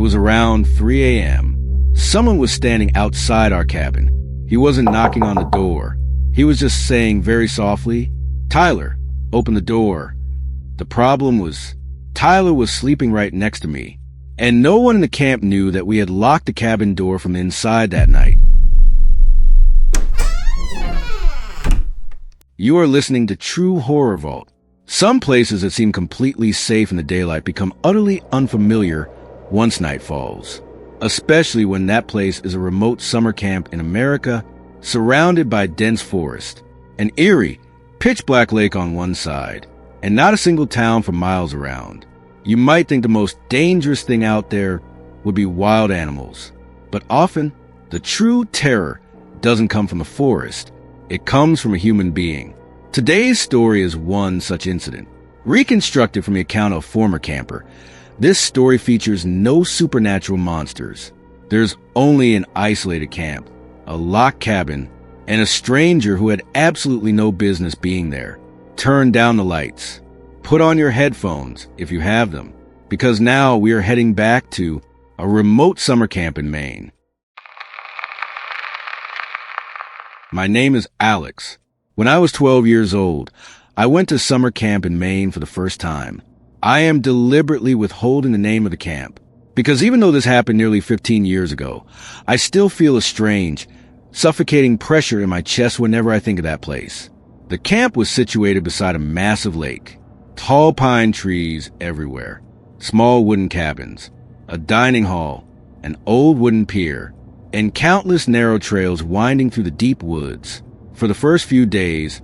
was around 3 a.m. Someone was standing outside our cabin. He wasn't knocking on the door. He was just saying very softly, "Tyler, open the door." The problem was, Tyler was sleeping right next to me, and no one in the camp knew that we had locked the cabin door from inside that night. You are listening to True Horror Vault. Some places that seem completely safe in the daylight become utterly unfamiliar once night falls, especially when that place is a remote summer camp in America, surrounded by dense forest, an eerie, pitch-black lake on one side, and not a single town for miles around. You might think the most dangerous thing out there would be wild animals, but often the true terror doesn't come from the forest. It comes from a human being. Today's story is one such incident. Reconstructed from the account of a former camper, this story features no supernatural monsters. There's only an isolated camp, a locked cabin, and a stranger who had absolutely no business being there. Turn down the lights. Put on your headphones, if you have them, because now we are heading back to a remote summer camp in Maine. My name is Alex. When I was 12 years old, I went to summer camp in Maine for the first time. I am deliberately withholding the name of the camp, because even though this happened nearly 15 years ago, I still feel a strange, suffocating pressure in my chest whenever I think of that place. The camp was situated beside a massive lake, tall pine trees everywhere, small wooden cabins, a dining hall, an old wooden pier, and countless narrow trails winding through the deep woods. For the first few days,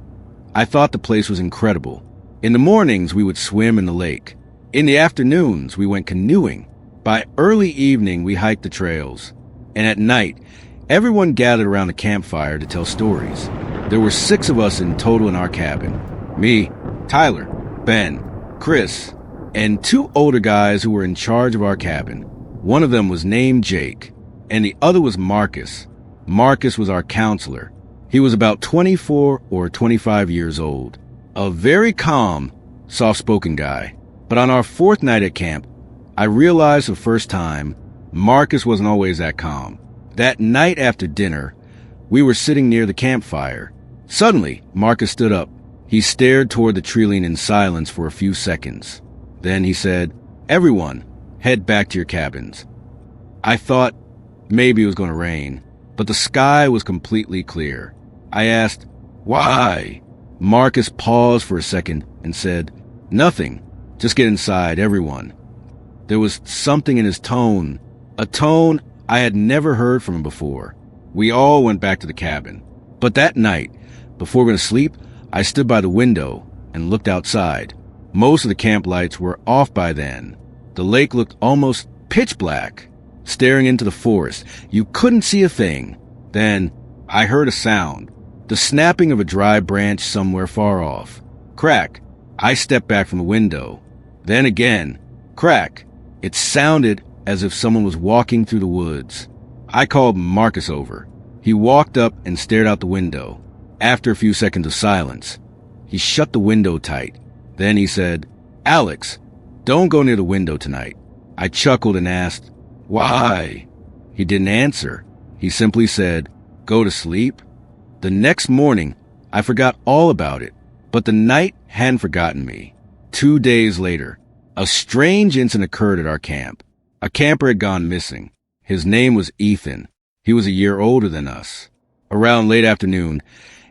I thought the place was incredible. In the mornings, we would swim in the lake. In the afternoons, we went canoeing. By early evening, we hiked the trails. And at night, everyone gathered around the campfire to tell stories. There were 6 of us in total in our cabin. Me, Tyler, Ben, Chris, and 2 older guys who were in charge of our cabin. One of them was named Jake, and the other was Marcus. Marcus was our counselor. He was about 24 or 25 years old. A very calm, soft-spoken guy. But on our 4th night at camp, I realized for the first time Marcus wasn't always that calm. That night after dinner, we were sitting near the campfire. Suddenly, Marcus stood up. He stared toward the tree-line in silence for a few seconds. Then he said, "Everyone, head back to your cabins." I thought maybe it was going to rain, but the sky was completely clear. I asked, "Why?" Marcus paused for a second and said, "Nothing. Just get inside, everyone." There was something in his tone, a tone I had never heard from him before. We all went back to the cabin. But that night, before we went to sleep, I stood by the window and looked outside. Most of the camp lights were off by then. The lake looked almost pitch black. Staring into the forest, you couldn't see a thing. Then I heard a sound, the snapping of a dry branch somewhere far off. Crack. I stepped back from the window. Then again, crack. It sounded as if someone was walking through the woods. I called Marcus over. He walked up and stared out the window. After a few seconds of silence, he shut the window tight. Then he said, "Alex, don't go near the window tonight." I chuckled and asked, "Why?" He didn't answer. He simply said, "Go to sleep." The next morning, I forgot all about it, but the night hadn't forgotten me. 2 days later, a strange incident occurred at our camp. A camper had gone missing. His name was Ethan. He was a year older than us. Around late afternoon,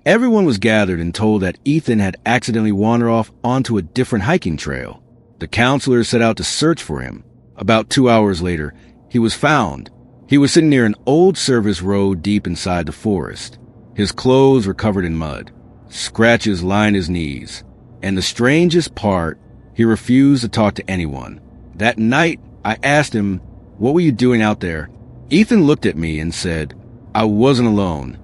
everyone was gathered and told that Ethan had accidentally wandered off onto a different hiking trail. The counselors set out to search for him. About 2 hours later, he was found. He was sitting near an old service road deep inside the forest. His clothes were covered in mud. Scratches lined his knees. And the strangest part, he refused to talk to anyone. That night, I asked him, "What were you doing out there?" Ethan looked at me and said, "I wasn't alone."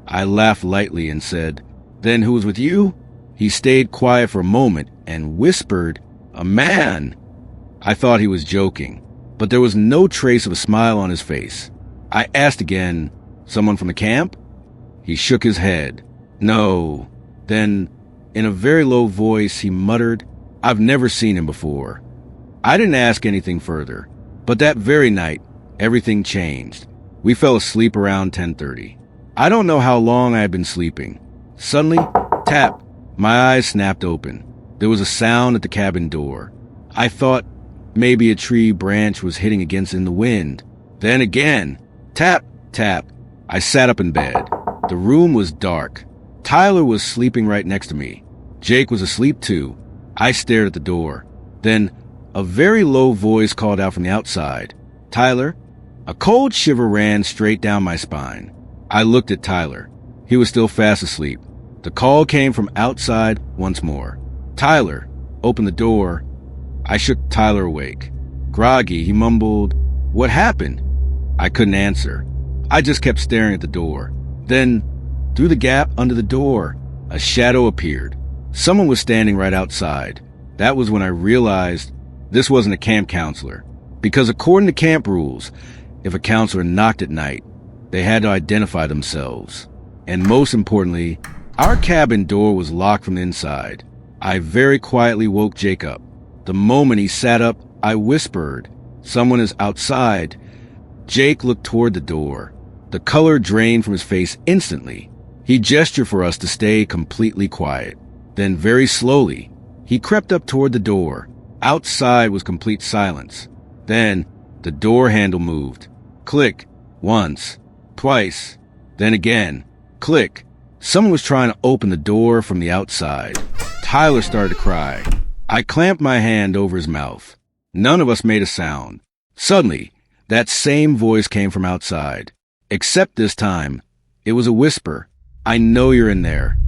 I laughed lightly and said, "Then who was with you?" He stayed quiet for a moment and whispered, "A man." I thought he was joking, but there was no trace of a smile on his face. I asked again, "Someone from the camp?" He shook his head. "No." Then, in a very low voice, he muttered, "I've never seen him before." I didn't ask anything further. But that very night, everything changed. We fell asleep around 10:30. I don't know how long I had been sleeping. Suddenly, tap, my eyes snapped open. There was a sound at the cabin door. I thought maybe a tree branch was hitting against it in the wind. Then again, tap, tap. I sat up in bed. The room was dark. Tyler was sleeping right next to me. Jake was asleep too. I stared at the door. Then a very low voice called out from the outside, "Tyler?" A cold shiver ran straight down my spine. I looked at Tyler. He was still fast asleep. The call came from outside once more. "Tyler, open the door." I shook Tyler awake. Groggy, he mumbled, "What happened?" I couldn't answer. I just kept staring at the door. Then, through the gap under the door, a shadow appeared. Someone was standing right outside. That was when I realized this wasn't a camp counselor. Because according to camp rules, if a counselor knocked at night, they had to identify themselves. And most importantly, our cabin door was locked from the inside. I very quietly woke Jake up. The moment he sat up, I whispered, "Someone is outside." Jake looked toward the door. The color drained from his face instantly. He gestured for us to stay completely quiet. Then very slowly, he crept up toward the door. Outside was complete silence. Then the door handle moved. Click. Once. Twice. Then again. Click. Someone was trying to open the door from the outside. Tyler started to cry. I clamped my hand over his mouth. None of us made a sound. Suddenly, that same voice came from outside. Except this time, it was a whisper. "I know you're in there."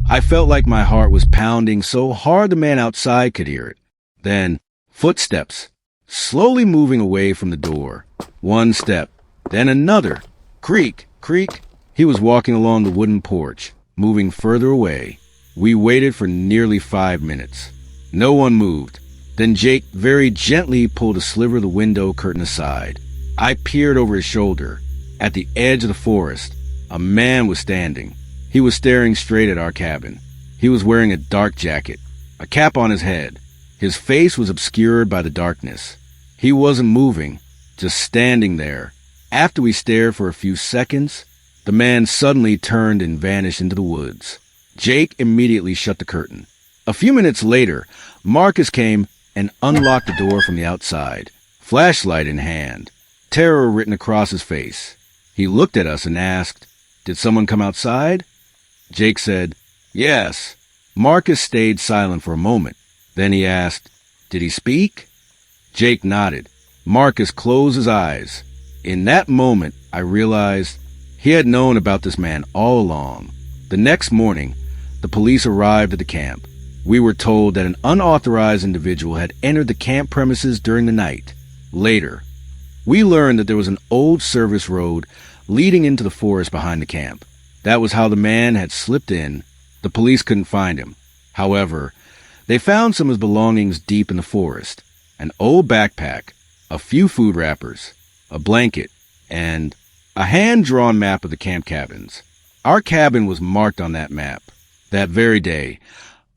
I felt like my heart was pounding so hard the man outside could hear it. Then, footsteps, slowly moving away from the door. One step, then another. Creak, creak. He was walking along the wooden porch, moving further away. We waited for nearly 5 minutes. No one moved. Then Jake very gently pulled a sliver of the window curtain aside. I peered over his shoulder. At the edge of the forest, a man was standing. He was staring straight at our cabin. He was wearing a dark jacket, a cap on his head. His face was obscured by the darkness. He wasn't moving, just standing there. After we stared for a few seconds, the man suddenly turned and vanished into the woods. Jake immediately shut the curtain. A few minutes later, Marcus came and unlocked the door from the outside, flashlight in hand, terror written across his face. He looked at us and asked, "Did someone come outside?" Jake said, "Yes." Marcus stayed silent for a moment. Then he asked, "Did he speak?" Jake nodded. Marcus closed his eyes. In that moment, I realized he had known about this man all along. The next morning, the police arrived at the camp. We were told that an unauthorized individual had entered the camp premises during the night. Later, we learned that there was an old service road leading into the forest behind the camp. That was how the man had slipped in. The police couldn't find him. However, they found some of his belongings deep in the forest. An old backpack, a few food wrappers, a blanket, and a hand-drawn map of the camp cabins. Our cabin was marked on that map. That very day,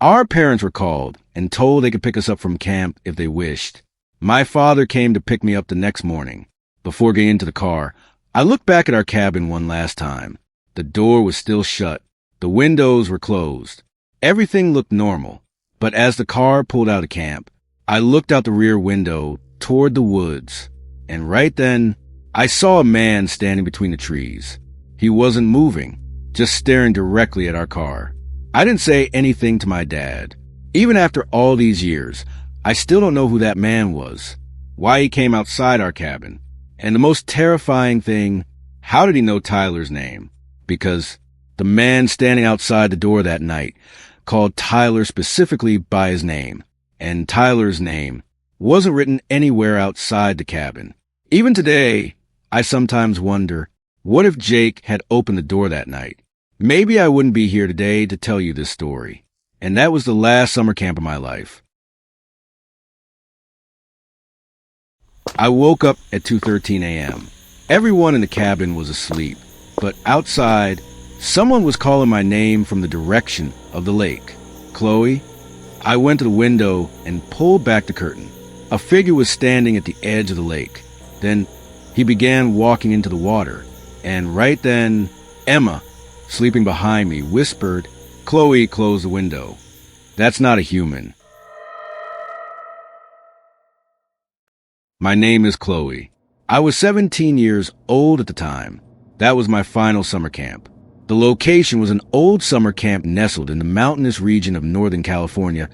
our parents were called and told they could pick us up from camp if they wished. My father came to pick me up the next morning. Before getting into the car, I looked back at our cabin one last time. The door was still shut. The windows were closed. Everything looked normal. But as the car pulled out of camp, I looked out the rear window toward the woods. And right then, I saw a man standing between the trees. He wasn't moving, just staring directly at our car. I didn't say anything to my dad. Even after all these years, I still don't know who that man was, why he came outside our cabin. And the most terrifying thing, how did he know Tyler's name? Because the man standing outside the door that night called Tyler specifically by his name. And Tyler's name wasn't written anywhere outside the cabin. Even today, I sometimes wonder, what if Jake had opened the door that night? Maybe I wouldn't be here today to tell you this story. And that was the last summer camp of my life. I woke up at 2:13 a.m. Everyone in the cabin was asleep, but outside, someone was calling my name from the direction of the lake. "Chloe?" I went to the window and pulled back the curtain. A figure was standing at the edge of the lake. Then he began walking into the water, and right then, Emma, sleeping behind me, whispered, "Chloe, close the window. That's not a human." My name is Chloe. I was 17 years old at the time. That was my final summer camp. The location was an old summer camp nestled in the mountainous region of Northern California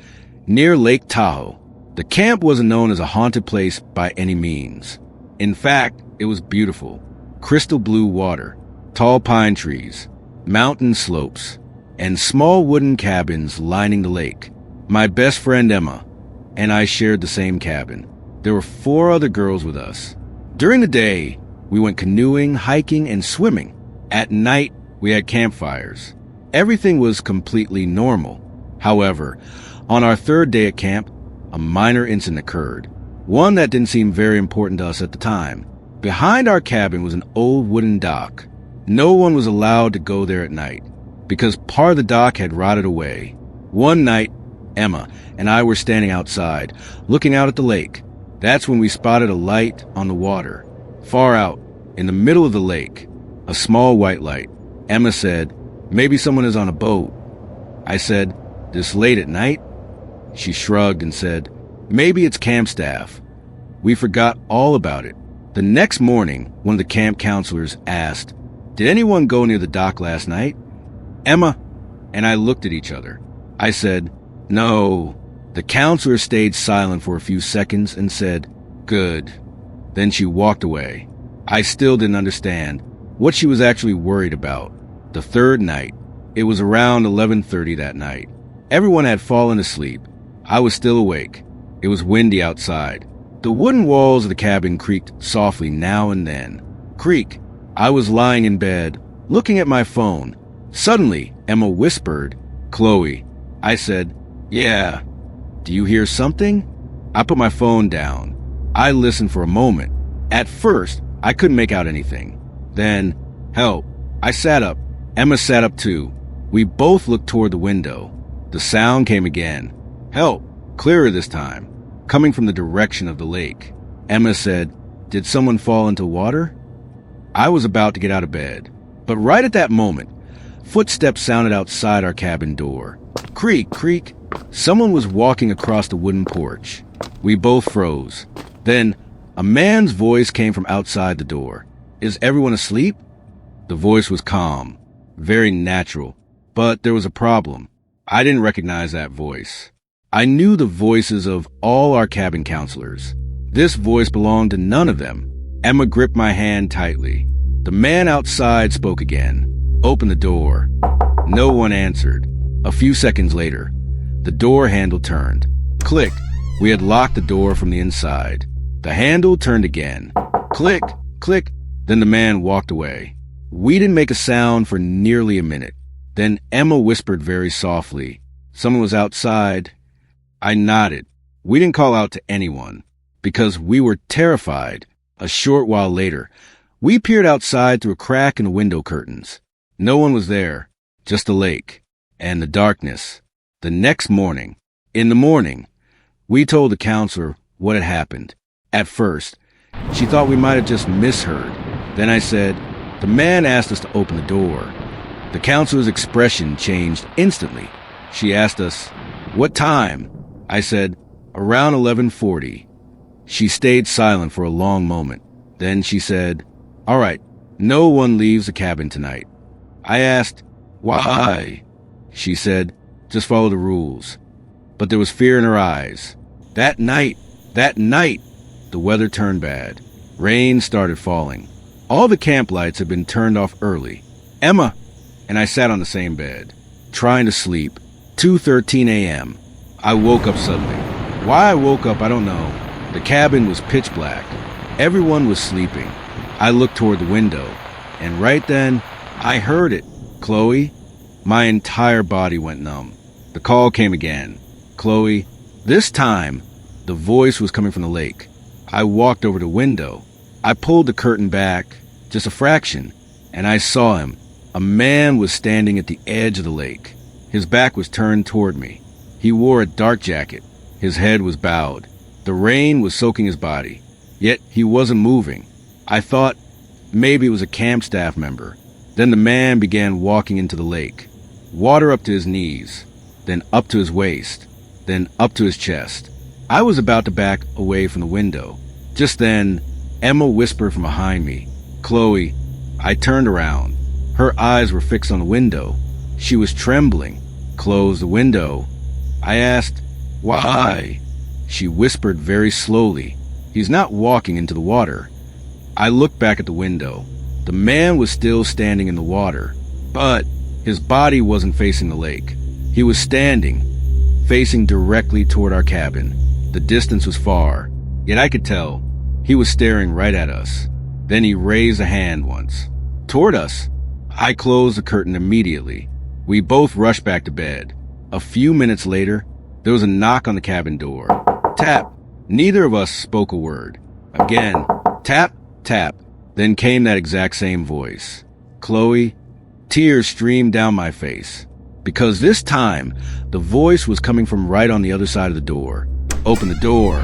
near Lake Tahoe. The camp wasn't known as a haunted place by any means. In fact, it was beautiful. Crystal blue water, tall pine trees, mountain slopes, and small wooden cabins lining the lake. My best friend Emma and I shared the same cabin. There were 4 other girls with us. During the day, we went canoeing, hiking, and swimming. At night, we had campfires. Everything was completely normal. However, on our 3rd day at camp, a minor incident occurred. One that didn't seem very important to us at the time. Behind our cabin was an old wooden dock. No one was allowed to go there at night because part of the dock had rotted away. One night, Emma and I were standing outside, looking out at the lake. That's when we spotted a light on the water. Far out, in the middle of the lake, a small white light. Emma said, "Maybe someone is on a boat." I said, "This late at night?" She shrugged and said, "Maybe it's camp staff." We forgot all about it. The next morning, one of the camp counselors asked, "Did anyone go near the dock last night?" Emma and I looked at each other. I said, "No." The counselor stayed silent for a few seconds and said, "Good." Then she walked away. I still didn't understand what she was actually worried about. The 3rd night, it was around 11:30 that night. Everyone had fallen asleep. I was still awake. It was windy outside. The wooden walls of the cabin creaked softly now and then. Creak. I was lying in bed, looking at my phone. Suddenly, Emma whispered, "Chloe." I said, "Yeah." "Do you hear something?" I put my phone down. I listened for a moment. At first, I couldn't make out anything. Then, "Help." I sat up. Emma sat up too. We both looked toward the window. The sound came again. "Help." Clearer this time, coming from the direction of the lake. Emma said, "Did someone fall into water?" I was about to get out of bed. But right at that moment, footsteps sounded outside our cabin door. Creak, creak. Someone was walking across the wooden porch. We both froze. Then, a man's voice came from outside the door. "Is everyone asleep?" The voice was calm, very natural, but there was a problem. I didn't recognize that voice. I knew the voices of all our cabin counselors. This voice belonged to none of them. Emma gripped my hand tightly. The man outside spoke again. "Open the door." No one answered. A few seconds later, the door handle turned. Click. We had locked the door from the inside. The handle turned again. Click, click. Then the man walked away. We didn't make a sound for nearly a minute. Then Emma whispered very softly, "Someone was outside." I nodded. We didn't call out to anyone because we were terrified. A short while later, we peered outside through a crack in the window curtains. No one was there, just the lake and the darkness. The next morning, in the morning, we told the counselor what had happened. At first, she thought we might have just misheard. Then I said, "The man asked us to open the door." The counselor's expression changed instantly. She asked us, "What time?" I said, "Around 11:40. She stayed silent for a long moment. Then she said, "All right, no one leaves the cabin tonight." I asked, "Why?" She said, "Just follow the rules." But there was fear in her eyes. That night, the weather turned bad. Rain started falling. All the camp lights had been turned off early. Emma and I sat on the same bed, trying to sleep. 2:13 a.m. I woke up suddenly. Why I woke up, I don't know. The cabin was pitch black. Everyone was sleeping. I looked toward the window, and right then, I heard it. "Chloe?" My entire body went numb. The call came again. "Chloe." This time, the voice was coming from the lake. I walked over to the window. I pulled the curtain back, just a fraction, and I saw him. A man was standing at the edge of the lake. His back was turned toward me. He wore a dark jacket. His head was bowed. The rain was soaking his body. yet he wasn't moving. I thought maybe it was a camp staff member. Then the man began walking into the lake. Water up to his knees, then up to his waist, then up to his chest. I was about to back away from the window. Just then, Emma whispered from behind me, "Chloe." I turned around. Her eyes were fixed on the window. She was trembling. "Close the window." I asked, "Why?" She whispered very slowly, "He's not walking into the water." I looked back at the window. The man was still standing in the water, but his body wasn't facing the lake. He was standing, facing directly toward our cabin. The distance was far, yet I could tell he was staring right at us. Then he raised a hand once, toward us. I closed the curtain immediately. We both rushed back to bed. A few minutes later, there was a knock on the cabin door. Tap. Neither of us spoke a word. Again, tap, tap. Then came that exact same voice. "Chloe." Tears streamed down my face, because this time, the voice was coming from right on the other side of the door. "Open the door."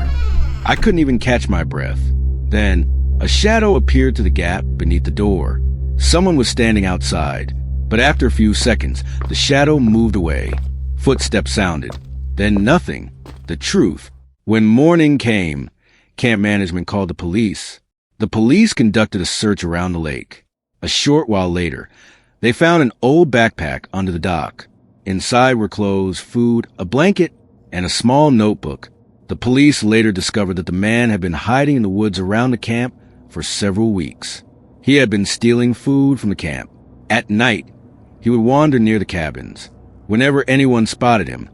I couldn't even catch my breath. Then, a shadow appeared to the gap beneath the door. Someone was standing outside, but after a few seconds, the shadow moved away. Footsteps sounded. Then nothing. The truth. When morning came, camp management called the police. The police conducted a search around the lake. A short while later, they found an old backpack under the dock. Inside were clothes, food, a blanket, and a small notebook. The police later discovered that the man had been hiding in the woods around the camp for several weeks. He had been stealing food from the camp. At night, he would wander near the cabins. Whenever anyone spotted him,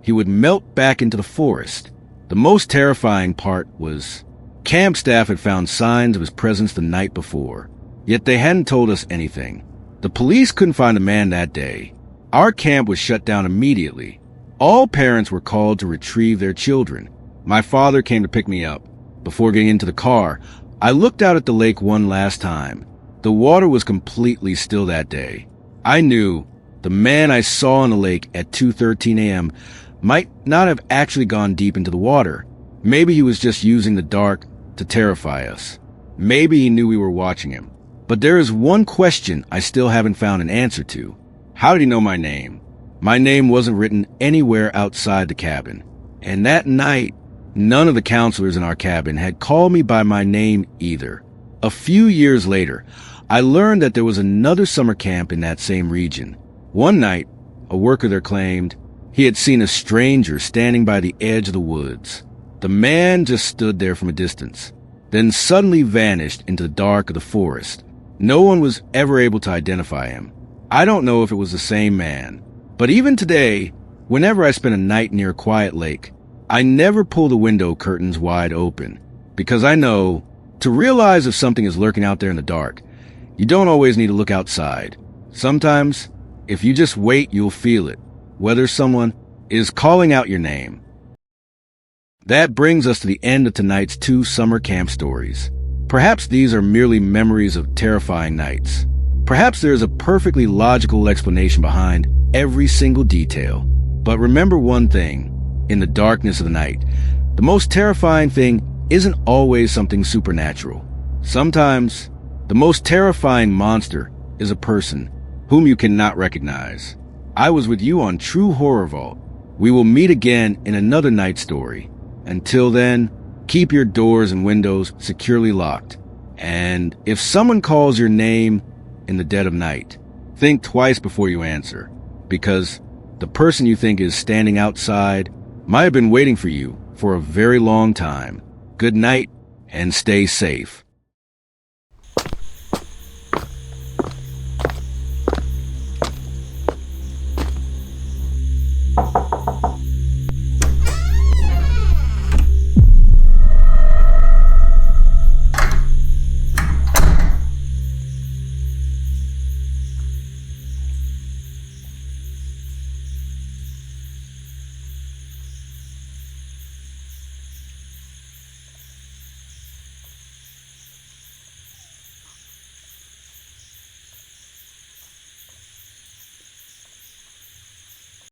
he would melt back into the forest. The most terrifying part was camp staff had found signs of his presence the night before, yet they hadn't told us anything. The police couldn't find the man that day. Our camp was shut down immediately. All parents were called to retrieve their children. My father came to pick me up. Before getting into the car, I looked out at the lake one last time. The water was completely still that day. I knew the man I saw in the lake at 2:13 a.m. might not have actually gone deep into the water. Maybe he was just using the dark to terrify us. Maybe he knew we were watching him. But there is one question I still haven't found an answer to. How did he know my name? My name wasn't written anywhere outside the cabin. And that night, none of the counselors in our cabin had called me by my name either. A few years later, I learned that there was another summer camp in that same region. One night, a worker there claimed he had seen a stranger standing by the edge of the woods. The man just stood there from a distance, then suddenly vanished into the dark of the forest. No one was ever able to identify him. I don't know if it was the same man, but even today, whenever I spend a night near a quiet lake, I never pull the window curtains wide open, because I know to realize if something is lurking out there in the dark, you don't always need to look outside. Sometimes, if you just wait, you'll feel it, whether someone is calling out your name. That brings us to the end of tonight's 2 summer camp stories. Perhaps these are merely memories of terrifying nights. Perhaps there is a perfectly logical explanation behind every single detail. But remember one thing, in the darkness of the night, the most terrifying thing isn't always something supernatural. Sometimes, the most terrifying monster is a person whom you cannot recognize. I was with you on True Horror Vault. We will meet again in another night story. Until then, keep your doors and windows securely locked. And if someone calls your name in the dead of night, think twice before you answer, because the person you think is standing outside might have been waiting for you for a very long time. Good night and stay safe.